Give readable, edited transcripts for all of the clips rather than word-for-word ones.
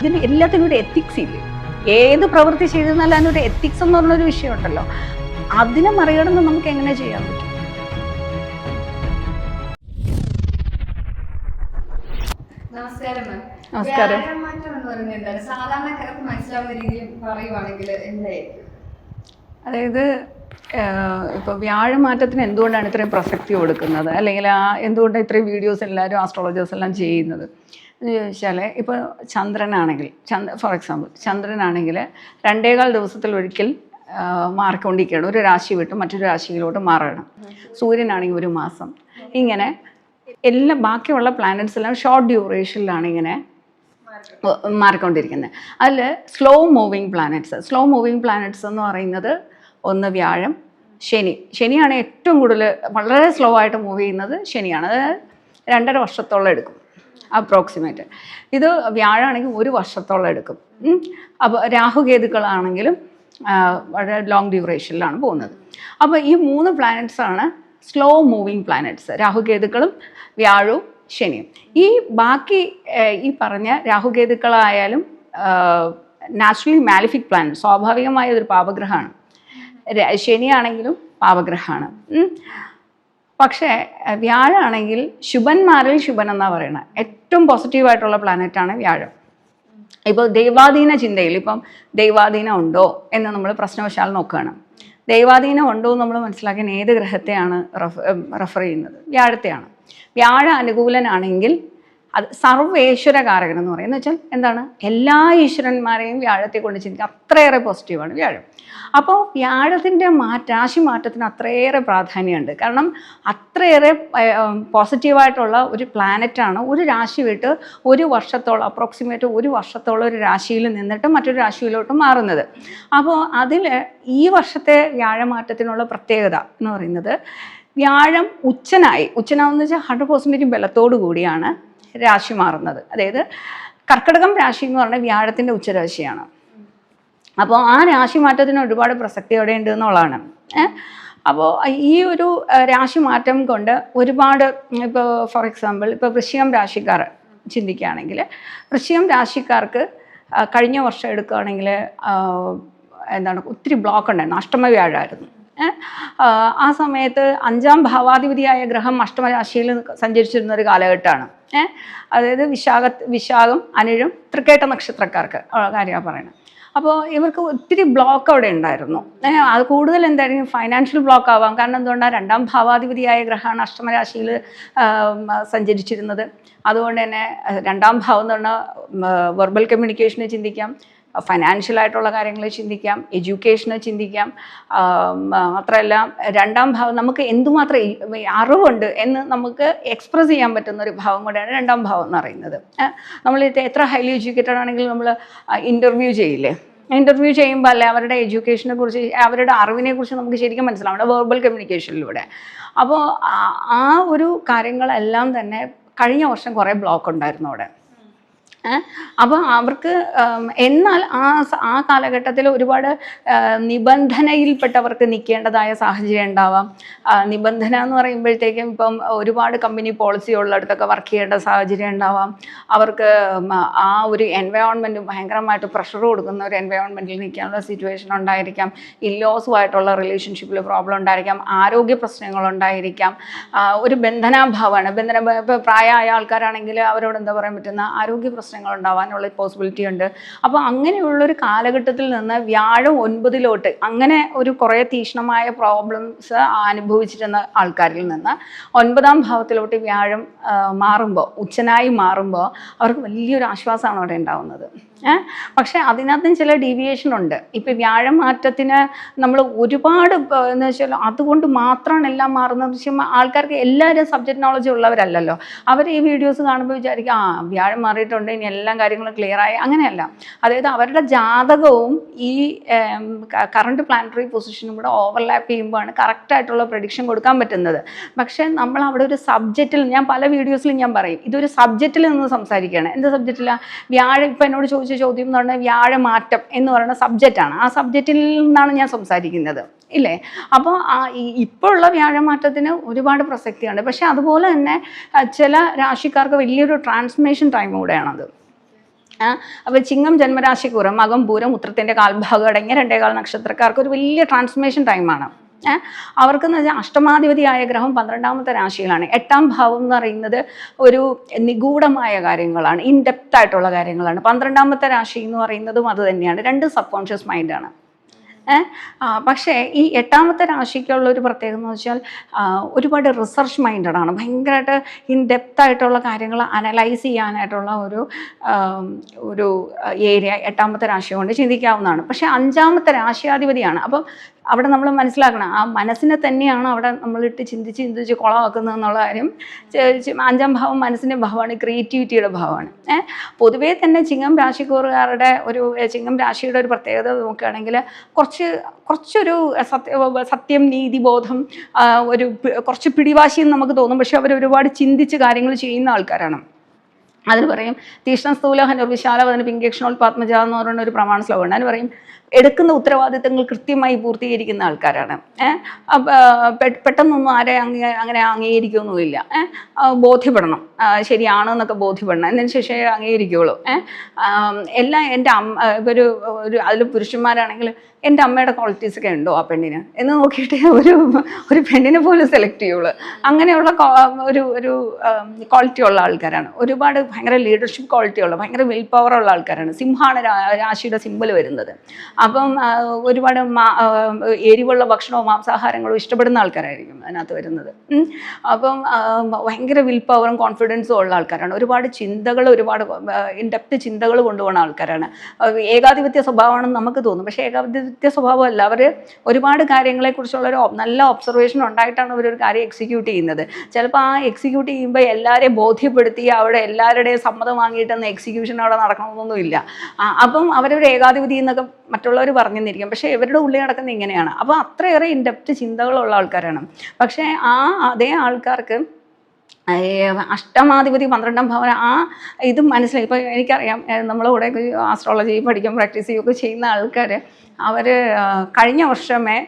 ഇതിന് എല്ലാത്തിനും ഒരു എത്തിക്സ് ഇല്ലേ? ഏത് പ്രവൃത്തി ചെയ്തെന്നാലും അതിനൊരു എത്തിക്സ് എന്ന് പറഞ്ഞൊരു വിഷയമുണ്ടല്ലോ. അതിനെ മറികടന്ന് നമുക്ക് എങ്ങനെ ചെയ്യാൻ പറ്റും? നമസ്കാരം. നമസ്കാരം. വ്യാഴമാറ്റം എന്ന് പറയുന്നത് എന്താണ്? സാധാരണക്കാർക്ക് മനസ്സിലാവുന്ന രീതിയിൽ പറയുവാണെങ്കിൽ എന്തായിരിക്കും? അതായത് ഇപ്പോൾ വ്യാഴമാറ്റത്തിന് എന്തുകൊണ്ടാണ് ഇത്രയും പ്രസക്തി കൊടുക്കുന്നത്, അല്ലെങ്കിൽ എന്തുകൊണ്ടാണ് ഇത്രയും വീഡിയോസ് എല്ലാവരും ആസ്ട്രോളജേഴ്സ് എല്ലാം ചെയ്യുന്നത് എന്ന് ചോദിച്ചാൽ, ഇപ്പോൾ ചന്ദ്രനാണെങ്കിൽ ഫോർ എക്സാമ്പിൾ ചന്ദ്രനാണെങ്കിൽ 2.25 ദിവസത്തിൽ ഒരിക്കൽ മാറിക്കൊണ്ടിരിക്കുകയാണ്. ഒരു രാശി വിട്ട് മറ്റൊരു രാശിയിലോട്ട് മാറണം. സൂര്യനാണെങ്കിൽ 1 മാസം. ഇങ്ങനെ എല്ലാം ബാക്കിയുള്ള പ്ലാനറ്റ്സ് എല്ലാം ഷോർട്ട് ഡ്യൂറേഷനിലാണ് ഇങ്ങനെ മാറിക്കൊണ്ടിരിക്കുന്നത്. അതിൽ സ്ലോ മൂവിങ് പ്ലാനറ്റ്സ് എന്ന് പറയുന്നത് ഒന്ന് വ്യാഴം, ശനിയാണ് ഏറ്റവും കൂടുതൽ വളരെ സ്ലോ ആയിട്ട് മൂവ് ചെയ്യുന്നത്. ശനിയാണ്. അത് 2.5 വർഷത്തോളം എടുക്കും അപ്രോക്സിമേറ്റ്. ഇത് വ്യാഴമാണെങ്കിൽ 1 വർഷത്തോളം എടുക്കും. അപ്പോൾ രാഹുകേതുക്കളാണെങ്കിലും വളരെ ലോങ് ഡ്യൂറേഷനിലാണ് പോകുന്നത്. അപ്പോൾ ഈ 3 പ്ലാനറ്റ്സാണ് സ്ലോ മൂവിങ് പ്ലാനറ്റ്സ്, രാഹുകേതുക്കളും വ്യാഴവും ശനിയും. ഈ ബാക്കി ഈ പറഞ്ഞ രാഹുകേതുക്കളായാലും നാച്ചുറലി മാലിഫിക് പ്ലാനറ്റ്, സ്വാഭാവികമായ ഒരു പാപഗ്രഹമാണ്. ശനിയാണെങ്കിലും പാപഗ്രഹമാണ്. പക്ഷേ വ്യാഴമാണെങ്കിൽ ശുഭന്മാരിൽ ശുഭൻ എന്നാണ് പറയുന്നത്. ഏറ്റവും പോസിറ്റീവായിട്ടുള്ള പ്ലാനറ്റാണ് വ്യാഴം. ഇപ്പോൾ ദൈവാധീന ചിന്തയിൽ ഇപ്പം ദൈവാധീനം ഉണ്ടോ എന്ന് നമ്മൾ പ്രശ്നവശാൽ നോക്കുകയാണ്. ദൈവാധീനം ഉണ്ടോ എന്ന് നമ്മൾ മനസ്സിലാക്കാൻ ഏത് ഗ്രഹത്തെയാണ് റെഫർ ചെയ്യുന്നത്? വ്യാഴത്തെയാണ്. വ്യാഴ അനുകൂലനാണെങ്കിൽ അത് സർവേശ്വരകാരകൻ എന്ന് പറയുന്നത് വെച്ചാൽ എന്താണ്? എല്ലാ ഈശ്വരന്മാരെയും വ്യാഴത്തെ കൊണ്ട് ചിന്തിക്കുക. അത്രയേറെ പോസിറ്റീവാണ് വ്യാഴം. അപ്പോൾ വ്യാഴത്തിൻ്റെ രാശി മാറ്റത്തിന് അത്രയേറെ പ്രാധാന്യമുണ്ട്. കാരണം അത്രയേറെ പോസിറ്റീവായിട്ടുള്ള ഒരു പ്ലാനറ്റാണ്. ഒരു രാശി വിട്ട് 1 വർഷത്തോളം, അപ്രോക്സിമേറ്റ് 1 വർഷത്തോളം ഒരു രാശിയിൽ നിന്നിട്ട് മറ്റൊരു രാശിയിലോട്ട് മാറുന്നത്. അപ്പോൾ അതിൽ ഈ വർഷത്തെ വ്യാഴമാറ്റത്തിനുള്ള പ്രത്യേകത എന്ന് പറയുന്നത്, വ്യാഴം ഉച്ചനാവെന്ന് വെച്ചാൽ 100% ബലത്തോടു കൂടിയാണ് രാശി മാറുന്നത്. അതായത് കർക്കിടകം രാശി എന്ന് പറഞ്ഞാൽ വ്യാഴത്തിൻ്റെ ഉച്ചരാശിയാണ്. അപ്പോൾ ആ രാശി മാറ്റത്തിന് ഒരുപാട് പ്രസക്തി അവിടെ ഉണ്ട് എന്നുള്ളതാണ്. അപ്പോൾ ഈ ഒരു രാശി മാറ്റം കൊണ്ട് ഒരുപാട്, ഇപ്പോൾ ഫോർ എക്സാമ്പിൾ ഇപ്പോൾ വൃശ്ചികം രാശിക്കാർ ചിന്തിക്കുകയാണെങ്കിൽ, വൃശ്ചികം രാശിക്കാർക്ക് കഴിഞ്ഞ വർഷം എടുക്കുകയാണെങ്കിൽ ഒത്തിരി ബ്ലോക്ക് ഉണ്ടായിരുന്നു. അഷ്ടമ വ്യാഴമായിരുന്നു. ആ സമയത്ത് 5ാം ഭാവാധിപതിയായ ഗ്രഹം അഷ്ടമരാശിയിൽ സഞ്ചരിച്ചിരുന്ന ഒരു കാലഘട്ടമാണ്. അതായത് വിശാഖം, അനിഴം, തൃക്കേട്ട നക്ഷത്രക്കാർക്ക് കാര്യമാണ് പറയുന്നത്. അപ്പോൾ ഇവർക്ക് ഒത്തിരി ബ്ലോക്ക് അവിടെ ഉണ്ടായിരുന്നു. അത് കൂടുതൽ എന്തായിരിക്കും? ഫൈനാൻഷ്യൽ ബ്ലോക്ക് ആവാം. കാരണം എന്തുകൊണ്ടാണ്? 2ാം ഭാവാധിപതിയായ ഗ്രഹമാണ് അഷ്ടമരാശിയിൽ സഞ്ചരിച്ചിരുന്നത്. അതുകൊണ്ട് തന്നെ 2ാം ഭാവം എന്ന് പറഞ്ഞാൽ വെർബൽ കമ്മ്യൂണിക്കേഷനെ ചിന്തിക്കാം, ഫൈനാൻഷ്യലായിട്ടുള്ള കാര്യങ്ങൾ ചിന്തിക്കാം, എഡ്യൂക്കേഷനെ ചിന്തിക്കാം. മാത്രമല്ല 2ാം ഭാവം നമുക്ക് എന്തുമാത്രം അറിവുണ്ട് എന്ന് നമുക്ക് എക്സ്പ്രസ് ചെയ്യാൻ പറ്റുന്ന ഒരു ഭാവം കൂടെയാണ് 2ാം ഭാവം എന്ന് പറയുന്നത്. നമ്മൾ എത്ര ഹൈലി എഡ്യൂക്കേറ്റഡ് ആണെങ്കിലും നമ്മൾ ഇൻ്റർവ്യൂ ചെയ്യില്ലേ? ഇൻ്റർവ്യൂ ചെയ്യുമ്പോൾ അല്ലെ അവരുടെ എഡ്യൂക്കേഷനെ കുറിച്ച്, അവരുടെ അറിവിനെ കുറിച്ച് നമുക്ക് ശരിക്കും മനസ്സിലാവും വെർബൽ കമ്മ്യൂണിക്കേഷനിലൂടെ. അപ്പോൾ ആ ഒരു കാര്യങ്ങളെല്ലാം തന്നെ കഴിഞ്ഞ വർഷം കുറേ ബ്ലോക്ക് ഉണ്ടായിരുന്നു അവിടെ. അപ്പോൾ അവർക്ക് എന്നാൽ ആ കാലഘട്ടത്തിൽ ഒരുപാട് നിബന്ധനയിൽപ്പെട്ടവർക്ക് നിൽക്കേണ്ടതായ സാഹചര്യം ഉണ്ടാവാം. നിബന്ധന എന്ന് പറയുമ്പോഴത്തേക്കും ഇപ്പം ഒരുപാട് കമ്പനി പോളിസി ഉള്ളിടത്തൊക്കെ വർക്ക് ചെയ്യേണ്ട സാഹചര്യം ഉണ്ടാവാം. അവർക്ക് ആ ഒരു എൻവയോൺമെൻറ്റ് ഭയങ്കരമായിട്ട് പ്രഷർ കൊടുക്കുന്ന ഒരു എൻവയോൺമെൻറ്റിൽ നിൽക്കാനുള്ള സിറ്റുവേഷൻ ഉണ്ടായിരിക്കാം. ഇല്ലോസുമായിട്ടുള്ള റിലേഷൻഷിപ്പിൽ പ്രോബ്ലം ഉണ്ടായിരിക്കാം. ആരോഗ്യ പ്രശ്നങ്ങളുണ്ടായിരിക്കാം. ഒരു ബന്ധനാഭാവമാണ്. ഇപ്പോൾ പ്രായമായ ആൾക്കാരാണെങ്കിൽ അവരോട് എന്താ പറയാൻ പറ്റുന്ന ആരോഗ്യ പ്രശ്നങ്ങൾ ഉണ്ടാവാനുള്ള പോസിബിലിറ്റി ഉണ്ട്. അപ്പോൾ അങ്ങനെയുള്ളൊരു കാലഘട്ടത്തിൽ നിന്ന് വ്യാഴം 9 അങ്ങനെ ഒരു കുറേ തീക്ഷ്ണമായ പ്രോബ്ലംസ് അനുഭവിച്ചിരുന്ന ആൾക്കാരിൽ നിന്ന് 9ാം ഭാവത്തിലോട്ട് വ്യാഴം മാറുമ്പോൾ, ഉച്ചനായി മാറുമ്പോൾ അവർക്ക് വലിയൊരു ആശ്വാസമാണ് അവിടെ ഉണ്ടാവുന്നത്. പക്ഷേ അതിനകത്തും ചില ഡീവിയേഷൻ ഉണ്ട്. ഇപ്പോൾ വ്യാഴം മാറ്റത്തിന് നമ്മൾ ഒരുപാട് എന്ന് വെച്ചാൽ അതുകൊണ്ട് മാത്രമാണ് എല്ലാം മാറുന്നതെന്ന് വെച്ചാൽ ആൾക്കാർക്ക് എല്ലാവരും സബ്ജക്റ്റ് നോളജ് ഉള്ളവരല്ലല്ലോ. അവർ ഈ വീഡിയോസ് കാണുമ്പോൾ വിചാരിക്കും വ്യാഴം മാറിയിട്ടുണ്ട്, ഇനി എല്ലാ കാര്യങ്ങളും ക്ലിയറായി. അങ്ങനെയല്ല. അതായത് അവരുടെ ജാതകവും ഈ കറണ്ട് പ്ലാനറ്ററി പൊസിഷനും കൂടെ ഓവർലാപ്പ് ചെയ്യുമ്പോഴാണ് കറക്റ്റായിട്ടുള്ള പ്രഡിക്ഷൻ കൊടുക്കാൻ പറ്റുന്നത്. പക്ഷേ നമ്മൾ അവിടെ ഒരു സബ്ജക്റ്റിൽ, ഞാൻ പല വീഡിയോസിലും ഞാൻ പറയും, ഇതൊരു സബ്ജക്റ്റിൽ നിന്ന് സംസാരിക്കുകയാണ്. എന്ത് സബ്ജക്റ്റിലാണ്? വ്യാഴം ഇപ്പോൾ എന്നോട് ചോദിച്ച ചോദ്യം എന്ന് പറഞ്ഞാൽ വ്യാഴമാറ്റം എന്ന് പറയുന്ന സബ്ജക്റ്റാണ്. ആ സബ്ജക്റ്റിൽ നിന്നാണ് ഞാൻ സംസാരിക്കുന്നത്, ഇല്ലേ? അപ്പോൾ ഇപ്പോൾ ഉള്ള വ്യാഴമാറ്റത്തിന് ഒരുപാട് പ്രസക്തിയുണ്ട്. പക്ഷേ അതുപോലെ തന്നെ ചില രാശിക്കാർക്ക് വലിയൊരു ട്രാൻസ്ഫർമേഷൻ ടൈം കൂടെയാണത്. അപ്പോൾ ചിങ്ങം ജന്മരാശിക്കൂറ് മകം പൂരം ഉത്രത്തിൻ്റെ കാൽഭാഗം അടങ്ങിയ 2.25 നക്ഷത്രക്കാർക്ക് ഒരു വലിയ ട്രാൻസ്ഫർമേഷൻ ടൈമാണ്. അവർക്കെന്ന് വെച്ചാൽ അഷ്ടമാധിപതിയായ ഗ്രഹം 12ാമത്തെ രാശിയിലാണ്. 8ാം ഭാവം എന്ന് പറയുന്നത് ഒരു നിഗൂഢമായ കാര്യങ്ങളാണ്, ഇൻഡെപ്ത് ആയിട്ടുള്ള കാര്യങ്ങളാണ്. 12ാമത്തെ രാശി എന്ന് പറയുന്നതും അത് തന്നെയാണ്. 2 സബ് കോൺഷ്യസ് മൈൻഡാണ്. പക്ഷേ ഈ 8ാമത്തെ രാശിക്കുള്ള ഒരു പ്രത്യേകത എന്ന് വെച്ചാൽ ഒരുപാട് റിസർച്ച് മൈൻഡാണ്. ഭയങ്കരമായിട്ട് ഇൻ ഡെപ്ത് ആയിട്ടുള്ള കാര്യങ്ങൾ അനലൈസ് ചെയ്യാനായിട്ടുള്ള ഒരു ഏരിയ 8ാമത്തെ രാശി കൊണ്ട് ചിന്തിക്കാവുന്നതാണ്. പക്ഷേ 5ാമത്തെ രാശിയാധിപതിയാണ്. അപ്പം അവിടെ നമ്മൾ മനസ്സിലാക്കണം, ആ മനസ്സിനെ തന്നെയാണ് അവിടെ നമ്മളിട്ട് ചിന്തിച്ച് കുളമാക്കുന്നത് എന്നുള്ള കാര്യം. 5ാം ഭാവം മനസ്സിൻ്റെ ഭാവമാണ്, ക്രിയേറ്റിവിറ്റിയുടെ ഭാവമാണ്. പൊതുവേ തന്നെ ചിങ്ങം രാശിക്കൂറുകാരുടെ ചിങ്ങം രാശിയുടെ ഒരു പ്രത്യേകത നോക്കുകയാണെങ്കിൽ കുറച്ചൊരു സത്യം, നീതിബോധം, കുറച്ച് പിടിവാശിയും നമുക്ക് തോന്നും. പക്ഷെ അവർ ഒരുപാട് ചിന്തിച്ച് കാര്യങ്ങൾ ചെയ്യുന്ന ആൾക്കാരാണ്. അതിന് പറയും തീഷ്ണ സ്ഥൂല ഹനുർവിശാലവദന പിങ്കേക്ഷണോത്പാത്മജ എന്ന് പറയുന്ന ഒരു പ്രമാണ ശ്ലോകമുണ്ട്. അതിന് പറയും എടുക്കുന്ന ഉത്തരവാദിത്തങ്ങൾ കൃത്യമായി പൂർത്തീകരിക്കുന്ന ആൾക്കാരാണ്. പെട്ടെന്നൊന്നും ആരെ അങ്ങനെ അംഗീകരിക്കുകയൊന്നുമില്ല. ബോധ്യപ്പെടണം, ശരിയാണെന്നൊക്കെ ബോധ്യപ്പെടണം, എന്നതിന് ശേഷമേ അംഗീകരിക്കുകയുള്ളൂ. എല്ലാം എൻ്റെ അതിൽ പുരുഷന്മാരാണെങ്കിൽ എൻ്റെ അമ്മയുടെ ക്വാളിറ്റീസൊക്കെ ഉണ്ടോ ആ പെണ്ണിന് എന്ന് നോക്കിയിട്ട് ഒരു പെണ്ണിനെ പോലും സെലക്ട് ചെയ്യുള്ളൂ. അങ്ങനെയുള്ള ഒരു ക്വാളിറ്റി ഉള്ള ആൾക്കാരാണ്. ഒരുപാട് ഭയങ്കര ലീഡർഷിപ്പ് ക്വാളിറ്റി ഉള്ള, ഭയങ്കര വിൽ പവർ ഉള്ള ആൾക്കാരാണ്. സിംഹമാണ് രാശിയുടെ സിമ്പൽ വരുന്നത്. അപ്പം ഒരുപാട് എരിവുള്ള ഭക്ഷണവും മാംസാഹാരങ്ങളും ഇഷ്ടപ്പെടുന്ന ആൾക്കാരായിരിക്കും അതിനകത്ത് വരുന്നത്. അപ്പം ഭയങ്കര വിൽ പവറും കോൺഫിഡൻസും ഉള്ള ആൾക്കാരാണ്. ഒരുപാട് ചിന്തകൾ, ഒരുപാട് ഇൻഡെപ്ത് ചിന്തകൾ കൊണ്ടുപോകുന്ന ആൾക്കാരാണ്. ഏകാധിപത്യ സ്വഭാവമാണെന്ന് നമുക്ക് തോന്നും, പക്ഷേ ഏകാധിപത്യ സ്വഭാവമല്ല. അവർ ഒരുപാട് കാര്യങ്ങളെക്കുറിച്ചുള്ളൊരു നല്ല ഒബ്സർവേഷൻ ഉണ്ടായിട്ടാണ് അവരൊരു കാര്യം എക്സിക്യൂട്ട് ചെയ്യുന്നത്. ചിലപ്പോൾ ആ എക്സിക്യൂട്ട് ചെയ്യുമ്പോൾ എല്ലാവരെയും ബോധ്യപ്പെടുത്തി അവിടെ എല്ലാവരുടെയും സമ്മതം വാങ്ങിയിട്ടൊന്നും എക്സിക്യൂഷൻ അവിടെ നടക്കണമെന്നൊന്നുമില്ല. അപ്പം അവരൊരു ഏകാധിപതി എന്നൊക്കെ മറ്റുള്ളവർ പറഞ്ഞെന്നിരിക്കും, പക്ഷേ ഇവരുടെ ഉള്ളിൽ നടക്കുന്നത് ഇങ്ങനെയാണ്. അപ്പോൾ അത്രയേറെ ഇൻഡെപ്ത് ചിന്തകളുള്ള ആൾക്കാരാണ്. പക്ഷേ അതേ ആൾക്കാർക്ക് അഷ്ടമാധിപതി 12ാം ഭാവന ഇത് മനസ്സിലായി. ഇപ്പോൾ എനിക്കറിയാം, നമ്മളിവിടെ ആസ്ട്രോളജി പഠിക്കാൻ പ്രാക്ടീസ് ചെയ്യുകയൊക്കെ ചെയ്യുന്ന ആൾക്കാർ അവർ കഴിഞ്ഞ വർഷമേ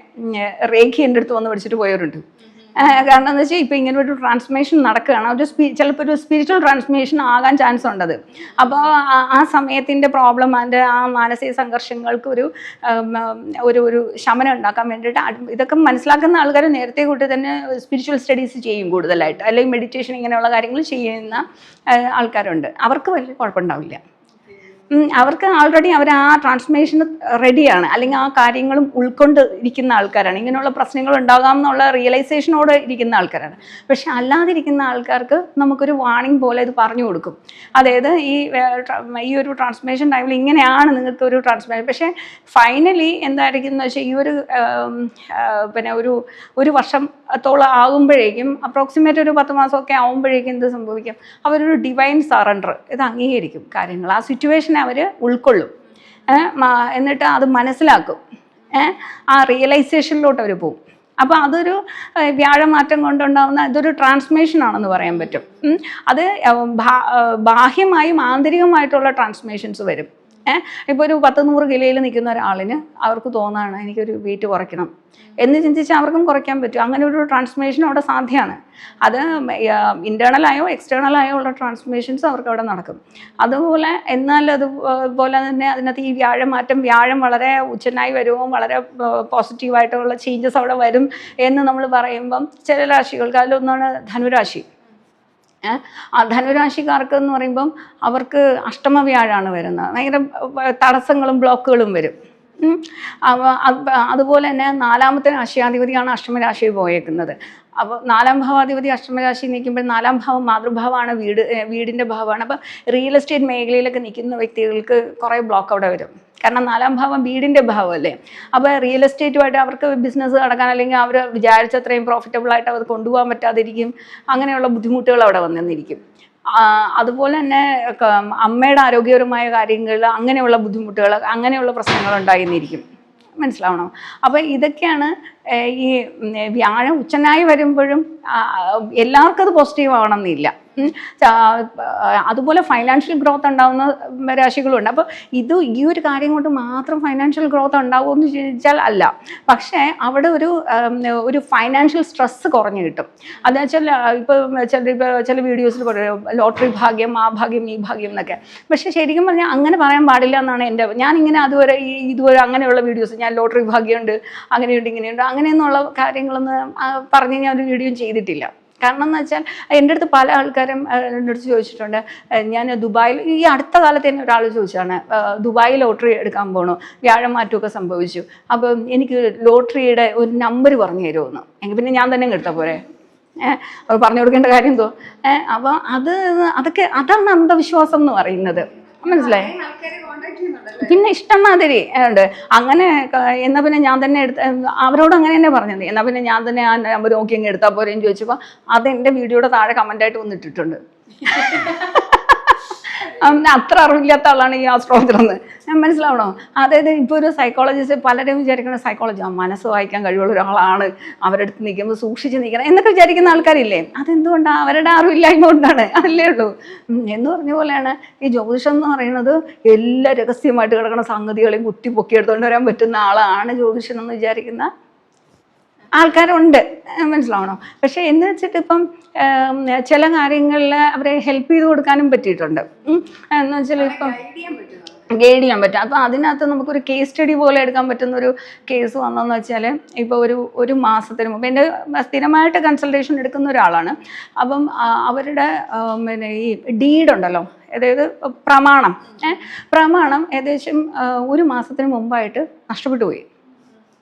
റേഖി എൻ്റെ അടുത്ത് വന്ന് പഠിച്ചിട്ട് പോയവരുണ്ട്. കാരണം എന്ന് വെച്ചാൽ ഇപ്പോൾ ഇങ്ങനെ ഒരു ട്രാൻസ്ഫർമേഷൻ നടക്കുകയാണ്. ചിലപ്പോൾ ഒരു സ്പിരിച്വൽ ട്രാൻസ്ഫർമേഷൻ ആകാൻ ചാൻസ് ഉണ്ടത്. അപ്പോൾ ആ സമയത്തിൻ്റെ പ്രോബ്ലം, അതിൻ്റെ ആ മാനസിക സംഘർഷങ്ങൾക്ക് ഒരു ശമനം ഉണ്ടാക്കാൻ വേണ്ടിയിട്ട് ഇതൊക്കെ മനസ്സിലാക്കുന്ന ആൾക്കാർ നേരത്തെ കൂട്ടി തന്നെ സ്പിരിച്വൽ സ്റ്റഡീസ് ചെയ്യും കൂടുതലായിട്ട്, അല്ലെങ്കിൽ മെഡിറ്റേഷൻ ഇങ്ങനെയുള്ള കാര്യങ്ങൾ ചെയ്യുന്ന ആൾക്കാരുണ്ട്. അവർക്ക് വലിയ കുഴപ്പമുണ്ടാവില്ല. അവർക്ക് ആൾറെഡി അവർ ആ ട്രാൻസ്ഫർമേഷന് റെഡിയാണ്, അല്ലെങ്കിൽ ആ കാര്യങ്ങളും ഉൾക്കൊണ്ട് ഇരിക്കുന്ന ആൾക്കാരാണ്. ഇങ്ങനെയുള്ള പ്രശ്നങ്ങൾ ഉണ്ടാകാം എന്നുള്ള റിയലൈസേഷനോട് ഇരിക്കുന്ന ആൾക്കാരാണ്. പക്ഷെ അല്ലാതിരിക്കുന്ന ആൾക്കാർക്ക് നമുക്കൊരു വാണിംഗ് പോലെ ഇത് പറഞ്ഞു കൊടുക്കും. അതായത് ഈ ഒരു ട്രാൻസ്ഫർമേഷൻ ടൈമിൽ ഇങ്ങനെയാണ് നിങ്ങൾക്ക് ഒരു ട്രാൻസ്ഫർമേഷൻ. പക്ഷേ ഫൈനലി എന്തായിരിക്കും എന്ന് വെച്ചാൽ ഈ പിന്നെ ഒരു വർഷത്തോളം ആകുമ്പോഴേക്കും, അപ്രോക്സിമേറ്റ് ഒരു 10 മാസമൊക്കെ ആകുമ്പോഴേക്കും എന്ത് സംഭവിക്കും, അവരൊരു ഡിവൈൻ സറണ്ടർ ഇത് അംഗീകരിക്കും. കാര്യങ്ങൾ ആ സിറ്റുവേഷൻ അവർ ഉൾക്കൊള്ളും, എന്നിട്ട് അത് മനസ്സിലാക്കും, ആ റിയലൈസേഷനിലോട്ട് അവർ പോകും. അപ്പോൾ അതൊരു വ്യാഴമാറ്റം കൊണ്ടുണ്ടാകുന്ന ഇതൊരു ട്രാൻസ്ഫർമേഷൻ ആണെന്ന് പറയാൻ പറ്റും. അത് ബാഹ്യമായും ആന്തരികമായിട്ടുള്ള ട്രാൻസ്ഫർമേഷൻസ് വരും. ഇപ്പോൾ ഒരു 10-100 കിലോയിൽ നിൽക്കുന്ന ഒരാളിന് അവർക്ക് തോന്നുകയാണ് എനിക്കൊരു വെയിറ്റ് കുറയ്ക്കണം എന്ന് ചിന്തിച്ചാൽ അവർക്കും കുറയ്ക്കാൻ പറ്റും. അങ്ങനെ ഒരു ട്രാൻസ്ഫർമേഷൻ അവിടെ സാധ്യമാണ്. അത് ഇൻറ്റേർണലായോ എക്സ്റ്റേണലായോ ഉള്ള ട്രാൻസ്ഫർമേഷൻസ് അവർക്ക് അവിടെ നടക്കും. അതുപോലെ എന്നാൽ അതുപോലെ തന്നെ അതിനകത്ത് ഈ വ്യാഴം വളരെ ഉച്ചനായി വരുമ്പോൾ വളരെ പോസിറ്റീവായിട്ടുള്ള ചേഞ്ചസ് അവിടെ വരും എന്ന് നമ്മൾ പറയുമ്പം ചില രാശികൾക്ക് അതിലൊന്നാണ് ധനുരാശി. ആ ധനുരാശിക്കാർക്ക് എന്ന് പറയുമ്പം അവർക്ക് അഷ്ടമവ്യാഴാണ് വരുന്നത്. ഭയങ്കര തടസ്സങ്ങളും ബ്ലോക്കുകളും വരും. അതുപോലെ തന്നെ 4ാമത്തെ രാശിയാധിപതിയാണ് അഷ്ടമരാശിയിൽ പോയേക്കുന്നത്. അപ്പോൾ 4ാം ഭാവാധിപതി അഷ്ടമരാശി നിൽക്കുമ്പോൾ 4ാം ഭാവം മാതൃഭാവമാണ്, വീടിൻ്റെ ഭാവമാണ്. അപ്പോൾ റിയൽ എസ്റ്റേറ്റ് മേഖലയിലൊക്കെ നിൽക്കുന്ന വ്യക്തികൾക്ക് കുറേ ബ്ലോക്ക് അവിടെ വരും. കാരണം 4ാം ഭാവം വീടിൻ്റെ ഭാവമല്ലേ. അപ്പോൾ റിയൽ എസ്റ്റേറ്റുമായിട്ട് അവർക്ക് ബിസിനസ് നടക്കാൻ, അല്ലെങ്കിൽ അവർ വിചാരിച്ചത്രയും പ്രോഫിറ്റബിളായിട്ട് അവർ കൊണ്ടുപോകാൻ പറ്റാതിരിക്കും. അങ്ങനെയുള്ള ബുദ്ധിമുട്ടുകൾ അവിടെ വന്നിരിക്കും. അതുപോലെ തന്നെ അമ്മയുടെ ആരോഗ്യപരമായ കാര്യങ്ങൾ, അങ്ങനെയുള്ള ബുദ്ധിമുട്ടുകൾ, അങ്ങനെയുള്ള പ്രശ്നങ്ങൾ ഉണ്ടായിരിക്കും. മനസ്സിലാവണം. അപ്പോൾ ഇതൊക്കെയാണ് ഈ വ്യാഴം ഉച്ചനായി വരുമ്പോഴും എല്ലാവർക്കും അത് പോസിറ്റീവ് ആവണമെന്നില്ല. അതുപോലെ ഫൈനാൻഷ്യൽ ഗ്രോത്ത് ഉണ്ടാകുന്ന രാശികളുണ്ട്. അപ്പോൾ ഈ ഒരു കാര്യം കൊണ്ട് മാത്രം ഫൈനാൻഷ്യൽ ഗ്രോത്ത് ഉണ്ടാവുമെന്ന് ചോദിച്ചാൽ അല്ല. പക്ഷേ അവിടെ ഒരു ഫൈനാൻഷ്യൽ സ്ട്രെസ് കുറഞ്ഞു കിട്ടും. അതെന്ന് വെച്ചാൽ ഇപ്പോൾ ചില വീഡിയോസിൽ പറയും ലോട്ടറി ഭാഗ്യം, ആ ഭാഗ്യം, ഈ ഭാഗ്യം എന്നൊക്കെ. പക്ഷേ ശരിക്കും പറഞ്ഞാൽ അങ്ങനെ പറയാൻ പാടില്ല എന്നാണ് ഞാനിങ്ങനെ ഇതുവരെ അങ്ങനെയുള്ള വീഡിയോസ്, ഞാൻ ലോട്ടറി ഭാഗ്യമുണ്ട്, അങ്ങനെയുണ്ട്, ഇങ്ങനെയുണ്ട്, അങ്ങനെയൊന്നുള്ള കാര്യങ്ങളൊന്നും പറഞ്ഞ് ഞാൻ ഒരു വീഡിയോ ചെയ്തിട്ടില്ല. കാരണം എന്ന് വെച്ചാൽ എൻ്റെ അടുത്ത് പല ആൾക്കാരും എൻ്റെ അടുത്ത് ചോദിച്ചിട്ടുണ്ട്. ഞാൻ ദുബായിൽ ഈ അടുത്ത കാലത്ത് തന്നെ ഒരാൾ ചോദിച്ചാണ്, ദുബായ് ലോട്ടറി എടുക്കാൻ പോകണു, വ്യാഴം മാറ്റമൊക്കെ സംഭവിച്ചു, അപ്പം എനിക്ക് ലോട്ടറിയുടെ ഒരു നമ്പർ പറഞ്ഞു തരുമെന്ന്. എങ്കിൽ പിന്നെ ഞാൻ തന്നെ എടുത്താൽ പോരെ, അത് പറഞ്ഞു കൊടുക്കേണ്ട കാര്യം എന്തോ. അപ്പോൾ അതാണ് അന്ധവിശ്വാസം എന്ന് പറയുന്നത്. മനസ്സിലായി? പിന്നെ ഇഷ്ടംമാതിരി ഉണ്ട് അങ്ങനെ. എന്നാൽ പിന്നെ ഞാൻ തന്നെ അവരോട് അങ്ങനെ തന്നെ പറഞ്ഞത്, എന്നാൽ പിന്നെ ഞാൻ തന്നെ ആ നമ്പർ നോക്കി അങ്ങ് എടുത്താൽ പോരെന്ന് ചോദിച്ചപ്പോൾ അതെൻ്റെ വീഡിയോയുടെ താഴെ കമൻ്റായിട്ട് വന്നിട്ടിട്ടുണ്ട്. അത്ര അറിവില്ലാത്ത ആളാണ് ഈ ആസ്ട്രോളജർ എന്ന് മനസ്സിലാവണോ? അതായത് ഇപ്പോൾ ഒരു സൈക്കോളജിസ്റ്റ് പലരും വിചാരിക്കുന്ന സൈക്കോളജി മനസ്സ് വായിക്കാൻ കഴിവുള്ള ഒരാളാണ്, അവരുടെ അടുത്ത് നിൽക്കുമ്പോൾ സൂക്ഷിച്ച് നിൽക്കണം എന്നൊക്കെ വിചാരിക്കുന്ന ആൾക്കാരില്ലേ. അതെന്തുകൊണ്ടാണ്? അവരുടെ അറിവില്ലായ്മ കൊണ്ടാണ്. അതല്ലേ ഉള്ളൂ. എന്ന് പറഞ്ഞ പോലെയാണ് ഈ ജ്യോതിഷം എന്ന് പറയുന്നത്. എല്ലാ രഹസ്യമായിട്ട് കിടക്കുന്ന സംഗതികളെയും കുത്തി പൊക്കിയെടുത്തുകൊണ്ട് വരാൻ പറ്റുന്ന ആളാണ് ജ്യോതിഷം എന്ന് വിചാരിക്കുന്ന ആൾക്കാരുണ്ട്. മനസ്സിലാവണോ? പക്ഷെ എന്ന് വെച്ചിട്ട് ഇപ്പം ചില കാര്യങ്ങളിൽ അവരെ ഹെൽപ്പ് ചെയ്ത് കൊടുക്കാനും പറ്റിയിട്ടുണ്ട്. എന്ന് വെച്ചാൽ ഇപ്പം ഗൈഡ് ചെയ്യാൻ പറ്റും. അപ്പം അതിനകത്ത് നമുക്കൊരു കേസ് സ്റ്റഡി പോലെ എടുക്കാൻ പറ്റുന്നൊരു കേസ് വന്നതെന്ന് വെച്ചാൽ, ഇപ്പോൾ ഒരു മാസത്തിന് മുമ്പ് എൻ്റെ സ്ഥിരമായിട്ട് കൺസൾട്ടേഷൻ എടുക്കുന്ന ഒരാളാണ്. അപ്പം അവരുടെ പിന്നെ ഈ ഡീഡുണ്ടല്ലോ, അതായത് പ്രമാണം ഏകദേശം ഒരു മാസത്തിന് മുമ്പായിട്ട് നഷ്ടപ്പെട്ടു പോയി.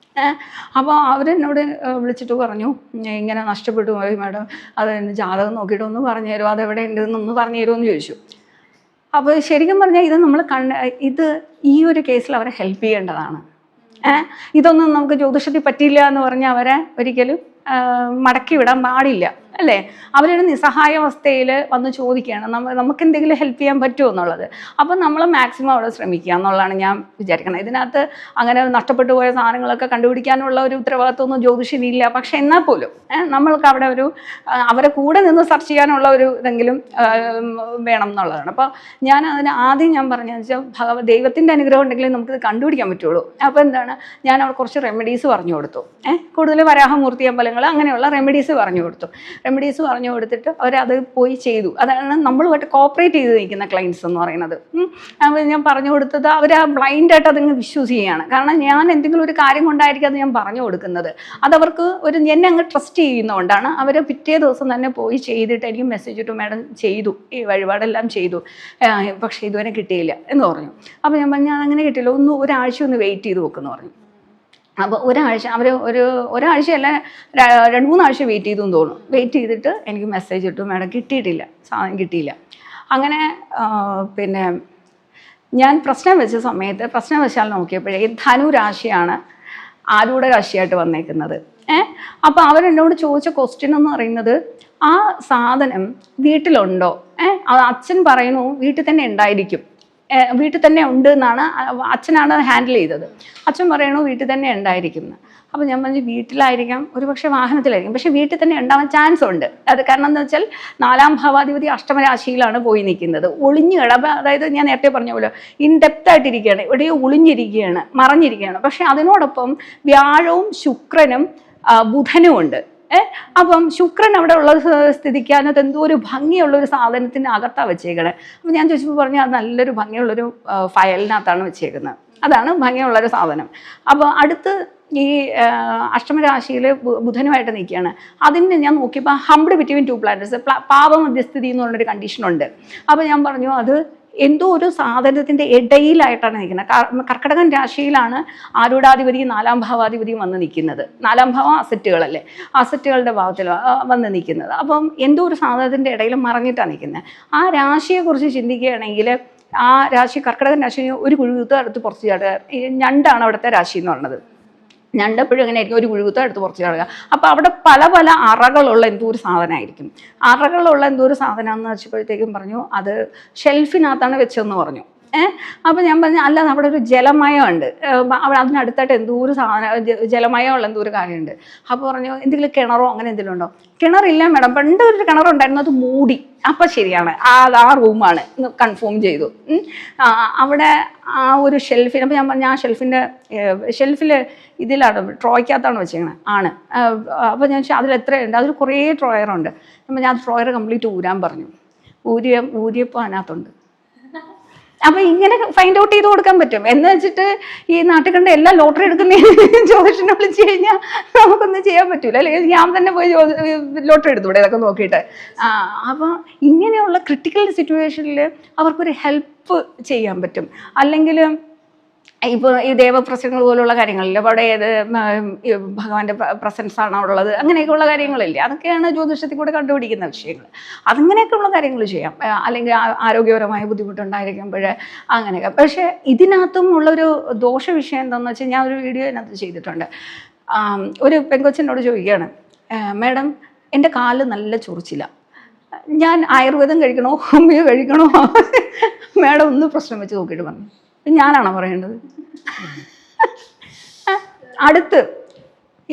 അപ്പോൾ അവരെന്നോട് വിളിച്ചിട്ട് പറഞ്ഞു, ഇങ്ങനെ നഷ്ടപ്പെട്ടു പോയി മാഡം, അത് ജാതകം നോക്കിയിട്ട് ഒന്ന് പറഞ്ഞു തരുമോ, അതെവിടെ ഉണ്ടെന്നൊന്ന് പറഞ്ഞു തരുമോ എന്ന് ചോദിച്ചു. അപ്പോൾ ശരിക്കും പറഞ്ഞാൽ ഇത് ഈ ഒരു കേസിൽ അവരെ ഹെൽപ്പ് ചെയ്യേണ്ടതാണ്. ഇതൊന്നും നമുക്ക് ജ്യോതിഷത്തിൽ പറ്റില്ല എന്ന് പറഞ്ഞാൽ അവരെ ഒരിക്കലും മടക്കി വിടാൻ പാടില്ല, അല്ലേ? അവരൊരു നിസ്സഹായാവസ്ഥയിൽ വന്ന് ചോദിക്കുകയാണ്, നമുക്ക് എന്തെങ്കിലും ഹെൽപ്പ് ചെയ്യാൻ പറ്റുമോ എന്നുള്ളത്. അപ്പം നമ്മൾ മാക്സിമം അവിടെ ശ്രമിക്കുക എന്നുള്ളതാണ് ഞാൻ വിചാരിക്കുന്നത്. ഇതിനകത്ത് അങ്ങനെ നഷ്ടപ്പെട്ടു പോയ സാധനങ്ങളൊക്കെ കണ്ടുപിടിക്കാനുള്ള ഒരു ഉത്തരവാദിത്വമൊന്നും ജ്യോതിഷനില്ല. പക്ഷെ എന്നാൽ പോലും നമ്മൾക്ക് അവിടെ അവരെ കൂടെ നിന്ന് സെർച്ച് ചെയ്യാനുള്ള ഒരു ഇതെങ്കിലും വേണം എന്നുള്ളതാണ്. അപ്പോൾ ആദ്യം ഞാൻ പറഞ്ഞതെന്ന് വെച്ചാൽ ദൈവത്തിൻ്റെ അനുഗ്രഹം ഉണ്ടെങ്കിൽ നമുക്കിത് കണ്ടുപിടിക്കാൻ പറ്റുള്ളൂ. അപ്പോൾ എന്താണ്, ഞാൻ അവിടെ കുറച്ച് റെമഡീസ് പറഞ്ഞു കൊടുത്തു. കൂടുതൽ വരാഹമൂർത്തി അമ്പലങ്ങൾ അങ്ങനെയുള്ള റെമഡീസ് പറഞ്ഞു കൊടുത്തിട്ട് അവരത് പോയി ചെയ്തു. അതാണ് നമ്മളുമായിട്ട് കോപ്പറേറ്റ് ചെയ്ത് നിൽക്കുന്ന ക്ലയൻസ് എന്ന് പറയുന്നത്. അപ്പോൾ ഞാൻ പറഞ്ഞു കൊടുത്തത് അവർ ബ്ലൈൻഡായിട്ട് അതിങ്ങ് വിശ്വസിക്കുകയാണ്. കാരണം ഞാൻ എന്തെങ്കിലും ഒരു കാര്യം കൊണ്ടായിരിക്കും അത് ഞാൻ പറഞ്ഞു കൊടുക്കുന്നത്. അതവർക്ക് എന്നെ അങ്ങ് ട്രസ്റ്റ് ചെയ്യുന്നതുകൊണ്ടാണ് അവർ പിറ്റേ ദിവസം തന്നെ പോയി ചെയ്തിട്ട് എനിക്ക് മെസ്സേജ് ഇട്ടു, മാഡം ചെയ്തു, ഈ വഴിപാടെല്ലാം ചെയ്തു, പക്ഷേ ഇതുവരെ കിട്ടിയില്ല എന്ന് പറഞ്ഞു. അപ്പോൾ ഞാൻ പറഞ്ഞു, അങ്ങനെ കിട്ടിയില്ല, ഒരാഴ്ച ഒന്ന് വെയിറ്റ് ചെയ്ത് നോക്കുമെന്ന് പറഞ്ഞു. അപ്പോൾ അവർ ഒരാഴ്ചയല്ല 2-3 ആഴ്ച വെയിറ്റ് ചെയ്തു എന്ന് തോന്നുന്നു. വെയിറ്റ് ചെയ്തിട്ട് എനിക്ക് മെസ്സേജ് ഇട്ടു, മാഡം കിട്ടിയിട്ടില്ല, സാധനം കിട്ടിയില്ല. അങ്ങനെ പിന്നെ ഞാൻ പ്രശ്നവശാൽ നോക്കിയപ്പോഴേ ധനു രാശിയാണ് ആരൂഢ രാശിയായിട്ട് വന്നേക്കുന്നത്. അപ്പോൾ അവരെന്നോട് ചോദിച്ച ക്വസ്റ്റ്യൻ എന്ന് പറയുന്നത്, ആ സാധനം വീട്ടിലുണ്ടോ? അച്ഛൻ പറയുന്നു വീട്ടിൽ തന്നെ ഉണ്ടായിരിക്കും, വീട്ടിൽ തന്നെ ഉണ്ട് എന്നാണ്, അച്ഛനാണ് ഹാൻഡിൽ ചെയ്തത്. അച്ഛൻ പറയണു വീട്ടിൽ തന്നെ ഉണ്ടായിരിക്കും എന്ന്. അപ്പോൾ ഞാൻ പറഞ്ഞു വീട്ടിലായിരിക്കാം, ഒരുപക്ഷെ വാഹനത്തിലായിരിക്കും, പക്ഷേ വീട്ടിൽ തന്നെ ഉണ്ടാവാൻ ചാൻസ് ഉണ്ട്. അത് കാരണം എന്താ വെച്ചാൽ 4-ാം ഭാവാധിപതി അഷ്ടമരാശിയിലാണ് പോയി നിൽക്കുന്നത്. ഒളിഞ്ഞു കിടക്കുക, അതായത് ഞാൻ നേരത്തെ പറഞ്ഞ പോലെ ഇൻഡെപ്തായിട്ടിരിക്കുകയാണ്, എവിടെയോ ഒളിഞ്ഞിരിക്കുകയാണ്, മറഞ്ഞിരിക്കുകയാണ്. പക്ഷേ അതിനോടൊപ്പം വ്യാഴവും ശുക്രനും ബുധനും ഉണ്ട്. അപ്പം ശുക്രൻ അവിടെ ഉള്ള സ്ഥിതിക്ക് അതിനകത്ത് എന്തോ ഒരു ഭംഗിയുള്ളൊരു സാധനത്തിന് അകത്താണ് വെച്ചേക്കണേ. അപ്പം ഞാൻ ചോദിച്ചപ്പോൾ പറഞ്ഞു, അത് നല്ലൊരു ഭംഗിയുള്ളൊരു ഫയലിനകത്താണ് വെച്ചേക്കുന്നത്, അതാണ് ഭംഗിയുള്ളൊരു സാധനം. അപ്പോൾ അടുത്ത് ഈ അഷ്ടമരാശിയിൽ ബുധനുമായിട്ട് നിൽക്കുകയാണ്. അതിന് ഞാൻ നോക്കിയപ്പോൾ ഹംബ്ഡ് ബിറ്റ്വീൻ 2 പ്ലാനറ്റ്സ്, പാപമധ്യസ്ഥിതി എന്ന് പറഞ്ഞൊരു കണ്ടീഷനുണ്ട്. അപ്പോൾ ഞാൻ പറഞ്ഞു അത് എന്തോ ഒരു സാധനത്തിൻ്റെ ഇടയിലായിട്ടാണ് നിൽക്കുന്നത്. കർക്കിടകൻ രാശിയിലാണ് ആരൂഢാധിപതിയും 4-ാം ഭാവാധിപതിയും വന്ന് നിൽക്കുന്നത്. 4-ാം ഭാവം അസറ്റുകളല്ലേ, അസറ്റുകളുടെ ഭാവത്തിൽ വന്ന് നിൽക്കുന്നത്. അപ്പം എന്തോ ഒരു സാധനത്തിൻ്റെ ഇടയിൽ മറഞ്ഞിട്ടാണ് നിൽക്കുന്നത്. ആ രാശിയെക്കുറിച്ച് ചിന്തിക്കുകയാണെങ്കിൽ ആ രാശി കർക്കിടകൻ രാശി ഒരു കുഴുകുത്ത അടുത്ത് പുറത്ത് ചാടുക, ഞണ്ടാണ് അവിടുത്തെ രാശി എന്ന് പറയുന്നത്. ഞണ്ടെപ്പോഴും എങ്ങനെ ആയിരിക്കും, ഒരു കുഴുകുത്ത അടുത്ത് പുറത്ത് ചാടുക. അപ്പോൾ അവിടെ പല അറകളുള്ള എന്തോ ഒരു സാധനമായിരിക്കും. അറകളുള്ള എന്തോ ഒരു സാധനം എന്ന് വെച്ചപ്പോഴത്തേക്കും പറഞ്ഞു അത് ഷെൽഫിനകത്താണ് വെച്ചതെന്ന് പറഞ്ഞു. അപ്പോൾ ഞാൻ പറഞ്ഞു അല്ലാതെ അവിടെ ഒരു ജലമയമുണ്ട്, അവിടെ അതിനടുത്തായിട്ട് എന്തോ ഒരു സാധനം ജലമയമുള്ള എന്തോ ഒരു കാര്യമുണ്ട്. അപ്പോൾ പറഞ്ഞു എന്തെങ്കിലും കിണറോ അങ്ങനെ എന്തെങ്കിലും ഉണ്ടോ? കിണറില്ല മാഡം, പണ്ട് ഒരു കിണറുണ്ടായിരുന്നു, അത് മൂടി. അപ്പം ശരിയാണ്, ആ റൂമാണ് കൺഫേം ചെയ്തു. അവിടെ ആ ഒരു ഷെൽഫിന്, അപ്പോൾ ഞാൻ പറഞ്ഞു ആ ഷെൽഫിൽ ഇതിലാണ് ട്രോയ്ക്കകത്താണ് വെച്ചേക്കണത് ആണ്. അപ്പോൾ ഞാൻ അതിൽ എത്രയുണ്ട്? അതിൽ കുറേ ട്രോയറുണ്ട്. അപ്പം ഞാൻ ട്രോയർ കംപ്ലീറ്റ് ഊരാൻ പറഞ്ഞു. ഊരിയപ്പോൾ അതിനകത്തുണ്ട്. അപ്പം ഇങ്ങനെ ഫൈൻഡ് ഔട്ട് ചെയ്ത് കൊടുക്കാൻ പറ്റും. എന്ന് വെച്ചിട്ട് ഈ നാട്ടിൽ കണ്ട എല്ലാ ലോട്ടറി എടുക്കുന്ന ജ്യോതിഷനെ വിളിച്ച് കഴിഞ്ഞാൽ നമുക്കൊന്നും ചെയ്യാൻ പറ്റില്ല, അല്ലെങ്കിൽ ഞാൻ തന്നെ പോയി ലോട്ടറി എടുത്തൂടെ ഇതൊക്കെ നോക്കിയിട്ട്. അപ്പം ഇങ്ങനെയുള്ള ക്രിട്ടിക്കൽ സിറ്റുവേഷനിൽ അവർക്കൊരു ഹെൽപ്പ് ചെയ്യാൻ പറ്റും. അല്ലെങ്കിൽ ഇപ്പോൾ ഈ ദേവപ്രസംഗങ്ങൾ പോലുള്ള കാര്യങ്ങളില്ല, അവിടെ ഏത് ഭഗവാന്റെ പ്രസൻസ് ആണോ ഉള്ളത്, അങ്ങനെയൊക്കെയുള്ള കാര്യങ്ങളില്ലേ, അതൊക്കെയാണ് ജ്യോതിഷത്തിൽ കൂടെ കണ്ടുപിടിക്കുന്ന വിഷയങ്ങൾ. അങ്ങനെയൊക്കെയുള്ള കാര്യങ്ങൾ ചെയ്യാം. അല്ലെങ്കിൽ ആരോഗ്യപരമായ ബുദ്ധിമുട്ടുണ്ടായിരിക്കുമ്പോൾ അങ്ങനെയൊക്കെ. പക്ഷേ ഇതിനകത്തും ഉള്ളൊരു ദോഷവിഷയം എന്താണെന്ന് വെച്ചാൽ, ഞാൻ ഒരു വീഡിയോ ഇതിനകത്ത് ചെയ്തിട്ടുണ്ട്. ഒരു പെങ്കൊച്ചിനോട് ചോദിക്കുകയാണ്, മാഡം എൻ്റെ കാല് നല്ല ചൊറിച്ചില്ല, ഞാൻ ആയുർവേദം കഴിക്കണോ ഹോമിയോ കഴിക്കണോ? മാഡം ഒന്ന് പ്രശ്നം വെച്ച് നോക്കിയിട്ട് പറഞ്ഞു. ഞാനാണോ പറയേണ്ടത്? അടുത്ത്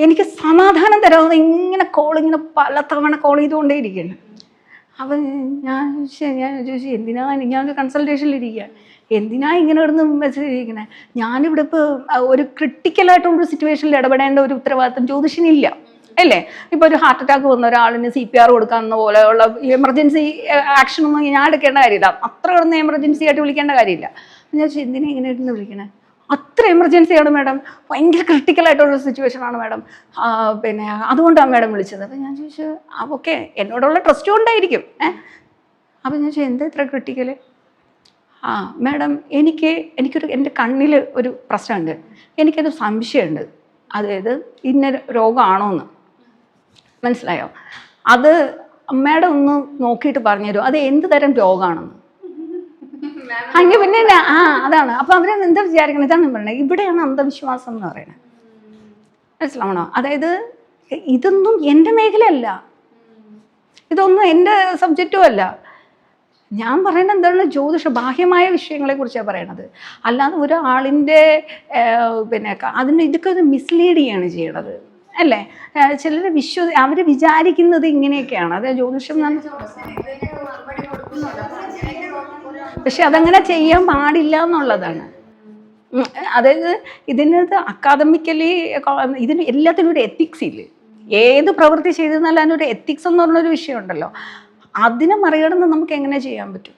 എനിക്ക് സമാധാനം തരാമെന്ന് ഇങ്ങനെ ഇങ്ങനെ പല തവണ കോൾ ചെയ്തുകൊണ്ടേ ഇരിക്കുകയാണ്. അപ്പം ഞാൻ ചോദിച്ചു എന്തിനാ, ഞാനൊരു കൺസൾട്ടേഷനിലിരിക്കുക, എന്തിനാ ഇങ്ങനെ ഇടുന്ന് മെസ്സേജ് ഇരിക്കണേ? ഞാനിവിടെ ഇപ്പോൾ ഒരു ക്രിട്ടിക്കലായിട്ടുള്ളൊരു സിറ്റുവേഷനിൽ ഇടപെടേണ്ട ഒരു ഉത്തരവാദിത്തം ജ്യോതിഷനില്ല അല്ലേ? ഇപ്പോൾ ഒരു ഹാർട്ട് അറ്റാക്ക് വന്ന ഒരാളിന് CPR കൊടുക്കാവുന്ന പോലെയുള്ള എമർജൻസി ആക്ഷനൊന്നും ഞാൻ എടുക്കേണ്ട കാര്യമില്ല. അത്ര കിടന്ന് എമർജൻസി ആയിട്ട് വിളിക്കേണ്ട കാര്യമില്ല. ഞാൻ ചോദിച്ചു എന്തിനാ ഇങ്ങനെ ഇരുന്ന് വിളിക്കണേ? അത്ര എമർജൻസിയാണ് മാഡം, ഭയങ്കര ക്രിട്ടിക്കലായിട്ടുള്ള സിറ്റുവേഷനാണ് മാഡം, പിന്നെ അതുകൊണ്ടാണ് മാഡം വിളിച്ചത്. അപ്പം ഞാൻ ചോദിച്ചു ഓക്കെ, എന്നോടുള്ള ട്രസ്റ്റ് കൊണ്ടായിരിക്കും. അപ്പം ഞാൻ ചോദിച്ചു എന്താ ഇത്ര ക്രിട്ടിക്കൽ? മാഡം എൻ്റെ കണ്ണിൽ ഒരു പ്രശ്നമുണ്ട്, എനിക്കൊരു സംശയമുണ്ട്, അതായത് ഇന്ന രോഗമാണോ എന്ന്. മനസ്സിലായോ? അത് മാഡം ഒന്ന് നോക്കിയിട്ട് പറഞ്ഞുതരുമോ, അത് എന്ത് തരം രോഗമാണെന്ന്? അങ്ങനെ പിന്നെ അതാണ്. അപ്പം അവരെന്താ വിചാരിക്കണം? ഇതാണ് പറയുന്നത്, ഇവിടെയാണ് അന്ധവിശ്വാസം എന്ന് പറയുന്നത്. മനസ്സിലാവണോ? അതായത് ഇതൊന്നും എൻ്റെ മേഖലയല്ല, ഇതൊന്നും എൻ്റെ സബ്ജക്റ്റും അല്ല. ഞാൻ പറയുന്നത് എന്താണ്, ജ്യോതിഷ ബാഹ്യമായ വിഷയങ്ങളെ കുറിച്ചാണ് പറയണത്. അല്ലാതെ ഒരാളിൻ്റെ പിന്നെ ഇതൊക്കെ ഒരു മിസ്ലീഡ് ചെയ്യാണ് ചെയ്യണത് അല്ലേ? ചിലർ അവർ വിചാരിക്കുന്നത് ഇങ്ങനെയൊക്കെയാണ്, അതായത് ജ്യോതിഷം. പക്ഷെ അതങ്ങനെ ചെയ്യാൻ പാടില്ല എന്നുള്ളതാണ്. അതായത് ഇതിനകത്ത് അക്കാദമിക്കലി ഇതിന് എല്ലാത്തിനും ഒരു എത്തിക്സ് ഇല്ല. ഏത് പ്രവൃത്തി ചെയ്തെന്നാലും അതിനൊരു എത്തിക്സ് എന്ന് പറഞ്ഞൊരു വിഷയമുണ്ടല്ലോ. അതിനെ മറികടന്ന് നമുക്ക് എങ്ങനെ ചെയ്യാൻ പറ്റും?